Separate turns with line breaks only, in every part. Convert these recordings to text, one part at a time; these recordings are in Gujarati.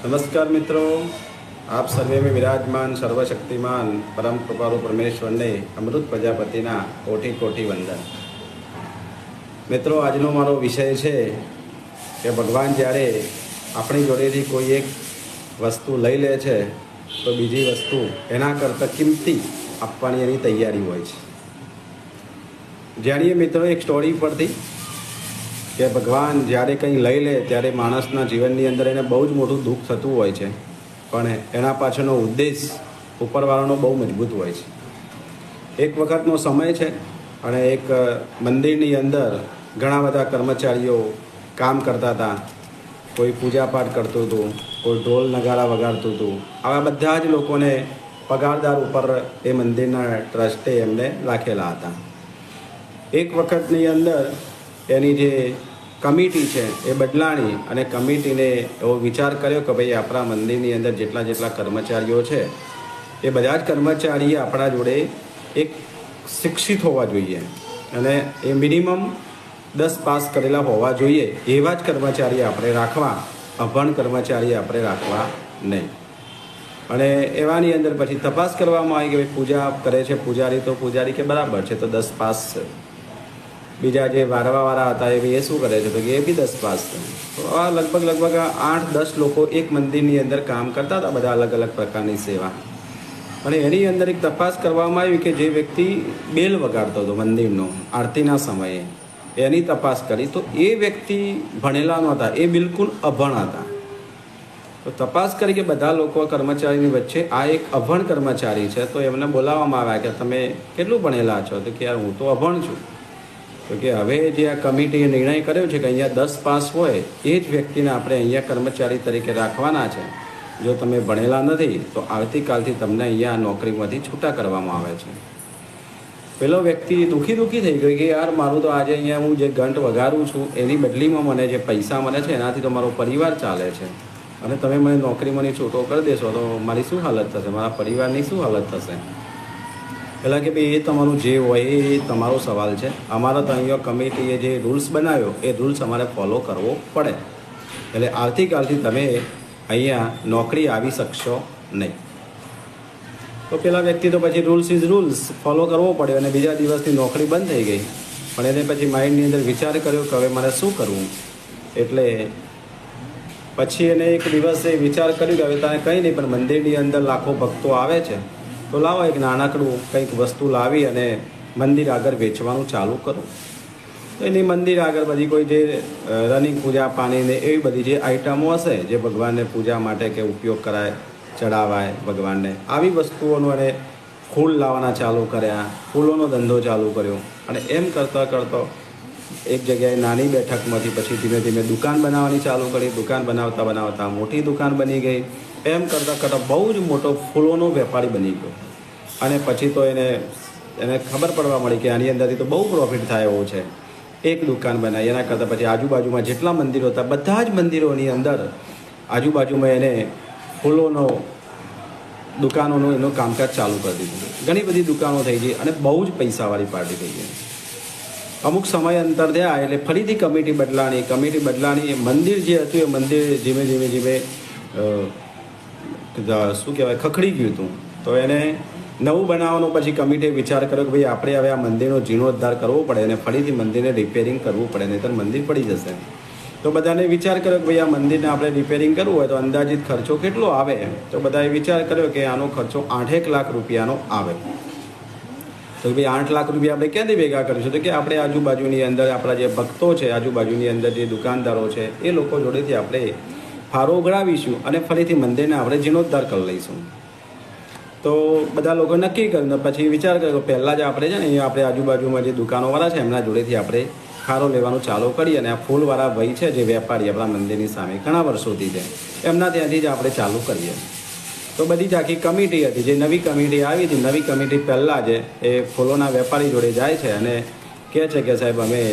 नमस्कार मित्रों, आप सर्वे में विराजमान सर्वशक्तिमान परम कृपालु परमेश्वर ने अमृत प्रजापतिना कोटि कोटि वंदन। मित्रों, આજનો મારો વિષય છે કે ભગવાન જ્યારે આપણી જોડેથી કોઈ એક વસ્તુ લઈ લે છે તો બીજી વસ્તુ એના કરતાં કિંમતી આપવાની એની તૈયારી હોય છે। જાણીએ મિત્રો એક સ્ટોરી પરથી કે ભગવાન જ્યારે કંઈ લઈ લે ત્યારે માણસના જીવનની અંદર એને બહુ જ મોટું દુઃખ થતું હોય છે, પણ એના પાછળનો ઉદ્દેશ ઉપરવાળાનો બહુ મજબૂત હોય છે। એક વખતનો સમય છે અને એક મંદિરની અંદર ઘણા બધા કર્મચારીઓ કામ કરતા હતા। કોઈ પૂજાપાઠ કરતું હતું, કોઈ ઢોલ નગારા વગાડતું હતું। આવા બધા જ લોકોને પગારદાર ઉપર એ મંદિરના ટ્રસ્ટે એમને રાખેલા હતા। એક વખતની અંદર એની જે કમિટી છે એ બદલાણી અને કમિટીને એવો વિચાર કર્યો કે ભાઈ આપણા મંદિરની અંદર જેટલા કર્મચારીઓ છે એ બધા જ કર્મચારી આપણા જોડે એક શિક્ષિત હોવા જોઈએ અને એ મિનિમમ 10 પાસ કરેલા હોવા જોઈએ। એવા જ કર્મચારી આપણે રાખવા, અભણ કર્મચારી આપણે રાખવા નહીં। અને એવાની અંદર પછી તપાસ કરવામાં આવી કે ભાઈ પૂજા કરે છે પૂજારી, તો પૂજારી કે બરાબર છે તો 10 પાસ છે। બીજા જે વારવાવાળા હતા એ શું કરે છે તો કે એ બી 10 પાસ છે। તો આ લગભગ 8-10 લોકો એક મંદિરની અંદર કામ કરતા હતા, બધા અલગ અલગ પ્રકારની સેવા। અને એની અંદર એક તપાસ કરવામાં આવી કે જે વ્યક્તિ બેલ વગાડતો હતો મંદિરનો આરતીના સમયે, એની તપાસ કરી તો એ વ્યક્તિ ભણેલા નહોતા, એ બિલકુલ અભણ હતા। તો તપાસ કરી કે બધા લોકો કર્મચારીની વચ્ચે આ એક અભણ કર્મચારી છે, તો એમને બોલાવવામાં આવ્યા કે તમે કેટલું ભણેલા છો? તો કે યાર હું તો અભણ છું। તો કે હવે જે આ કમિટીએ નિર્ણય કર્યો છે કે અહીંયા 10 પાસ હોય એ જ વ્યક્તિને આપણે અહીંયા કર્મચારી તરીકે રાખવાના છે। જો તમે ભણેલા નથી તો આવતીકાલથી તમને અહીંયા નોકરીમાંથી છૂટા કરવામાં આવે છે। પેલો વ્યક્તિ દુઃખી થઈ ગયો કે યાર મારું તો આજે અહીંયા હું જે ઘંટ વગાડું છું એની બદલીમાં મને જે પૈસા મળે છે એનાથી તો મારો પરિવાર ચાલે છે, અને તમે મને નોકરીમાંની છૂટો કરી દેશો તો મારી શું હાલત થશે, મારા પરિવારની શું હાલત થશે? એટલે કે ભાઈ એ તમારું જે હોય એ તમારો સવાલ છે, અમારા તો અહીંયા કમિટીએ જે રૂલ્સ બનાવ્યો એ રૂલ્સ અમારે ફોલો કરવો પડે, એટલે આવતીકાલથી તમે અહીંયા નોકરી આવી શકશો નહીં। તો પેલા વ્યક્તિ તો પછી રૂલ્સ ઇઝ રૂલ્સ ફોલો કરવો પડ્યો અને બીજા દિવસથી નોકરી બંધ થઈ ગઈ। પણ એને પછી માઇન્ડની અંદર વિચાર કર્યો કે હવે મારે શું કરવું, એટલે પછી એને એક દિવસે વિચાર કર્યો કે હવે તારે કંઈ નહીં, પણ મંદિરની અંદર લાખો ભક્તો આવે છે તો લાવો એક નાનકડું કંઈક વસ્તુ લાવી અને મંદિર આગળ વેચવાનું ચાલુ કરું। તો એની મંદિર આગળ બધી કોઈ જે રનિંગ પૂજા પાણીને એવી બધી જે આઈટમો હશે જે ભગવાનને પૂજા માટે કે ઉપયોગ કરાય, ચડાવાય ભગવાનને, આવી વસ્તુઓનું એને ફૂલ લાવવાના ચાલુ કર્યા, ફૂલોનો ધંધો ચાલુ કર્યો। અને એમ કરતાં એક જગ્યાએ નાની બેઠકમાંથી પછી ધીમે ધીમે દુકાન બનાવવાની ચાલુ કરી। દુકાન બનાવતા મોટી દુકાન બની ગઈ। એમ કરતાં બહુ જ મોટો ફૂલોનો વેપારી બની ગયો। અને પછી તો એને ખબર પડવા મળી કે આની અંદરથી તો બહુ પ્રોફિટ થાય એવો છે। એક દુકાન બનાવી, એના કરતાં પછી આજુબાજુમાં જેટલા મંદિરો હતા બધા જ મંદિરોની અંદર આજુબાજુમાં એને ફૂલોનો દુકાનોનું એનું કામકાજ ચાલુ કરી દીધું। ઘણી બધી દુકાનો થઈ ગઈ અને બહુ જ પૈસાવાળી પાર્ટી થઈ ગઈ। અમુક સમય અંતર થયા એટલે ફરીથી કમિટી બદલાણી। મંદિર જે હતું એ મંદિર ધીમે શું કહેવાય ખખડી ગયું હતું। તો એને નવું બનાવવાનો પછી કમિટીએ વિચાર કર્યો કે ભાઈ આપણે હવે આ મંદિરનો જીર્ણોદ્ધાર કરવો પડે અને ફરીથી મંદિરને રિપેરિંગ કરવું પડે, નહીંતર મંદિર પડી જશે। તો બધાને વિચાર કર્યો કે ભાઈ આ મંદિરને આપણે રિપેરિંગ કરવું હોય તો અંદાજિત ખર્ચો કેટલો આવે? તો બધાએ વિચાર કર્યો કે આનો ખર્ચો 8 લાખ રૂપિયાનો આવે। તો ભાઈ 8 લાખ રૂપિયા આપણે ક્યાંથી ભેગા કરીશું? તો કે આપણે આજુબાજુની અંદર આપણા જે ભક્તો છે, આજુબાજુની અંદર જે દુકાનદારો છે એ લોકો જોડેથી આપણે ફાળો ઉઘરાવીશું અને ફરીથી મંદિરને આપણે જીર્ણોદ્ધાર કરી લઈશું। તો બધા લોકો નક્કી કરીને પછી વિચાર કર્યો પહેલાં જ આપણે છે ને અહીંયા આપણે આજુબાજુમાં જે દુકાનોવાળા છે એમના જોડેથી આપણે ફાળો લેવાનું ચાલુ કરીએ અને આ ફૂલવાળા ભાઈ છે જે વેપારી આપણા મંદિરની સામે ઘણા વર્ષોથી છે એમના ત્યાંથી જ આપણે ચાલુ કરીએ। તો બધી જ આખી કમિટી હતી, જે નવી કમિટી આવી હતી, નવી કમિટી પહેલાં જ એ ફૂલોના વેપારી જોડે જાય છે અને કહે છે કે સાહેબ અમે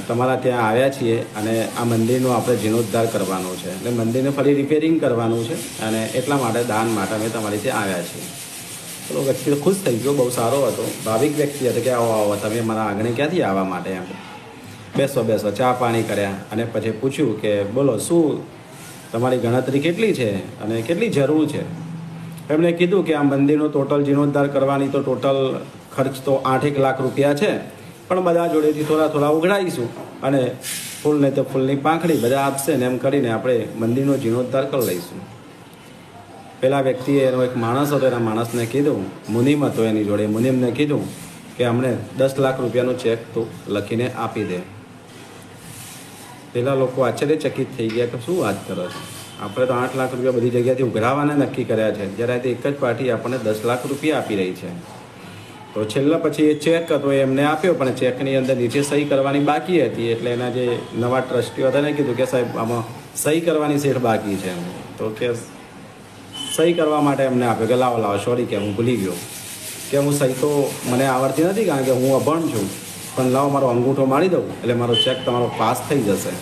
તમારા ત્યાં આવ્યા છીએ અને આ મંદિરનો આપણે જીર્ણોદ્ધાર કરવાનો છે, એટલે મંદિરને ફરી રિપેરિંગ કરવાનું છે અને એટલા માટે દાન માટે અમે તમારી ત્યાં આવ્યા છીએ। પેલો વ્યક્તિ ખુશ થઈ ગયો, બહુ સારો હતો, ભાવિક વ્યક્તિ હતો કે આવો તમે મારા આંગણે ક્યાંથી આવવા માટે? એમ બેસો ચા પાણી કર્યા અને પછી પૂછ્યું કે બોલો શું તમારી ગણતરી કેટલી છે અને કેટલી જરૂર છે. એમણે કીધું કે આ મંદિરનો ટોટલ જીર્ણોદ્ધાર કરવાની તો ટોટલ ખર્ચ તો 8-1 લાખ રૂપિયા છે, પણ બધા જોડેથી થોડા થોડા ઉઘરાઈશું અને ફૂલને તો ફૂલની પાંખડી બધા આપશે ને એમ કરીને આપણે મંદિરનો જીર્ણોદ્ધાર કરી લઈશું. પેલા વ્યક્તિએ એનો એક માણસ હતો, એના માણસને કીધું, મુનિમ હતો એની જોડે, મુનિમને કીધું કે અમને 10 લાખ રૂપિયાનો ચેક તું લખીને આપી દે. પેલા લોકો આશ્ચર્યચકિત થઈ ગયા કે શું વાત કરો છો, આપણે તો 8 લાખ રૂપિયા બધી જગ્યાથી ઉઘરાવાના નક્કી કર્યા છે, જ્યારે તે એક જ પાર્ટી આપણને 10 લાખ રૂપિયા આપી રહી છે. તો છેલ્લા પછી એ ચેક હતો એમને આપ્યો, પણ ચેકની અંદર નીચે સહી કરવાની બાકી હતી. એટલે એના જે નવા ટ્રસ્ટીઓ હતા એને કીધું કે સાહેબ આમાં સહી કરવાની શેઠ બાકી છે. તો કે સહી કરવા માટે એમને આપ્યો કે લાવો સોરી કે હું ભૂલી ગયો, કે હું સહી તો મને આવડતી નથી કારણ કે હું અભણ છું, પણ લાવો મારો અંગૂઠો મારી દઉં એટલે મારો ચેક તમારો પાસ થઈ જશે.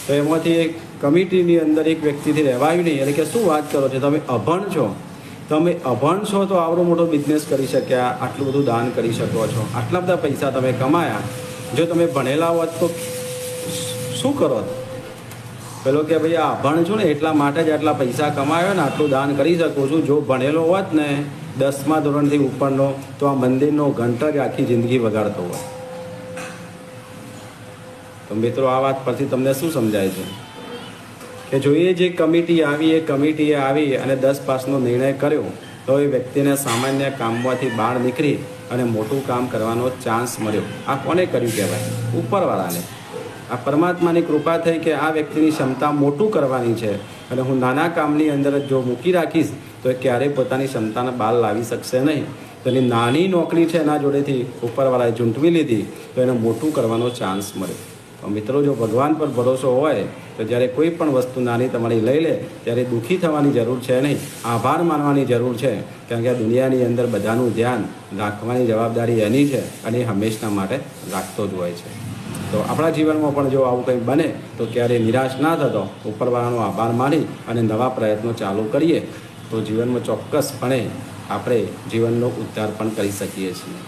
તો એમાંથી એક કમિટીની અંદર એક વ્યક્તિથી રહેવાયું નહીં. એટલે કે શું વાત કરો છો, તમે અભણ છો, તમે અભણ છો તો આવડો મોટો બિઝનેસ કરી શક્યા, આટલું બધું દાન કરી શકો છો, આટલા બધા પૈસા તમે કમાયા. જો તમે ભણેલા હોત તો શું કરો? પેલો કે ભાઈ આ અભણ છું ને એટલા માટે જ આટલા પૈસા કમાયો ને આટલું દાન કરી શકું છું. જો ભણેલો હોત ને 10મા ધોરણથી ઉપરનો તો આ મંદિરનો ઘંટ જ આખી જિંદગી વગાડતો હોય. તો મિત્રો આ વાત પરથી તમને શું સમજાય છે કે જોઈએ જે કમિટી આવી એ કમિટીએ આવી અને 10 પાસનો નિર્ણય કર્યો તો એ વ્યક્તિને સામાન્ય કામમાંથી બહાર નીકળી અને મોટું કામ કરવાનો ચાન્સ મળ્યો. આ કોને કર્યું કહેવાય? ઉપરવાળાને. આ પરમાત્માની કૃપા થઈ કે આ વ્યક્તિની ક્ષમતા મોટું કરવાની છે અને હું નાના કામની અંદર જ જો મૂકી રાખીશ તો એ ક્યારેય પોતાની ક્ષમતાને બહાર લાવી શકશે નહીં. તો એની નાની નોકરી છે એના જોડેથી ઉપરવાળાએ ઝૂંટવી લીધી તો એને મોટું કરવાનો ચાન્સ મળ્યો. તો મિત્રો જો ભગવાન પર ભરોસો હોય તો જ્યારે કોઈ પણ વસ્તુ નાની તમારી લઈ લે ત્યારે દુઃખી થવાની જરૂર છે નહીં, આભાર માનવાની જરૂર છે. કારણ કે આ દુનિયાની અંદર બધાનું ધ્યાન રાખવાની જવાબદારી એની છે અને એ હંમેશા માટે રાખતો જ હોય છે. તો આપણા જીવનમાં પણ જો આવું કંઈ બને તો ક્યારેય નિરાશ ના થતો, ઉપરવાળાનો આભાર માની અને નવા પ્રયત્નો ચાલુ કરીએ તો જીવનમાં ચોક્કસપણે આપણે જીવનનો ઉદ્ધાર પણ કરી શકીએ છીએ.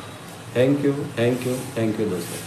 થેન્ક યુ દોસ્તો.